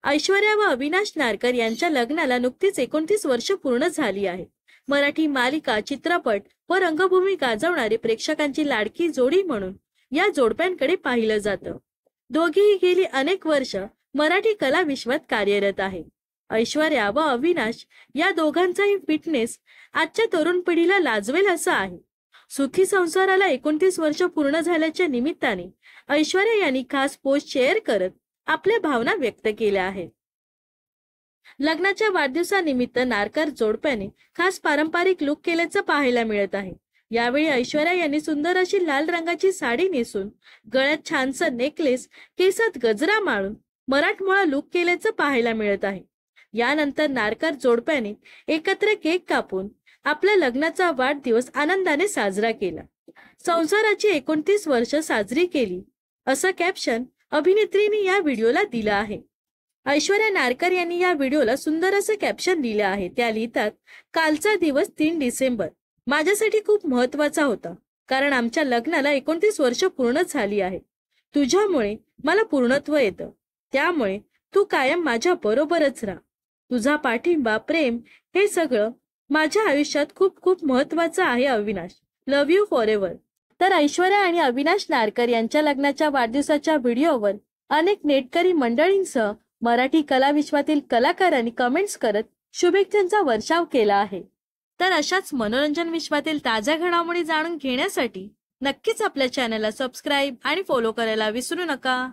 ऐश्वर्या व अविनाश नारकर यांच्या लग्नाला नुकतीच 29 वर्ष पूर्ण झाली आहे। मराठी मालिका, चित्रपट व रंगभूमी गाजवणारी प्रेक्षकांची लाडकी जोडी म्हणून या जोडप्यांकडे पाहिलं जातं। दोघेही गेली अनेक वर्ष मराठी कला विश्वात कार्यरत आहे। ऐश्वर्या व अविनाश या दोघांचाही फिटनेस आजच्या तरुण पिढीला लाजवेल असं आहे। सुखी संसाराला 29 वर्ष पूर्ण झाल्याच्या निमित्ताने ऐश्वर्या यांनी खास पोस्ट शेअर करत आपल्या भावना व्यक्त केल्या आहेत। लग्नाच्या वाढदिवसानिमित्त नारकर जोडप्याने खास पारंपरिक लुक केल्याचं पाहायला मिळत आहे। यावेळी ऐश्वर्या यांनी सुंदर अशी लाल रंगाची साडी नेसून गळ्यात छानसा नेकलेस, केसात गजरा माळून मराठमोळा लुक केल्याचं पाहायला मिळत आहे। यानंतर नारकर जोडप्याने एकत्र केक कापून आपल्या लग्नाचा वाढदिवस आनंदाने साजरा केला। संसाराची 29 वर्ष साजरी केली असं कॅप्शन अभिनेत्रीने या व्हिडिओला दिलं आहे। ऐश्वर्या नारकर यांनी या व्हिडिओला सुंदर असं कॅप्शन दिलं आहे। त्या लिहितात, कालचा दिवस 3 डिसेंबर माझ्यासाठी खूप महत्वाचा होता, कारण आमच्या लग्नाला 29 वर्ष पूर्ण झाली आहे। तुझ्यामुळे मला पूर्णत्व येतं, त्यामुळे तू कायम माझ्या बरोबरच राहा। तुझा पाठिंबा, प्रेम हे सगळं माझ्या आयुष्यात खूप खूप महत्वाचं आहे Avinash, love you for ever. तर ऐश्वर्या आणि अविनाश नारकर यांच्या लग्नाच्या वाढदिवसाच्या व्हिडिओवर अनेक नेटकरी मंडळींसह मराठी कला विश्वातील कलाकारांनी कमेंट्स करत शुभेच्छांचा वर्षाव केला आहे। तर अशाच मनोरंजन विश्वातील ताज्या घडामोडी जाणून घेण्यासाठी नक्कीच आपल्या चॅनलला सबस्क्राईब आणि फॉलो करायला विसरू नका।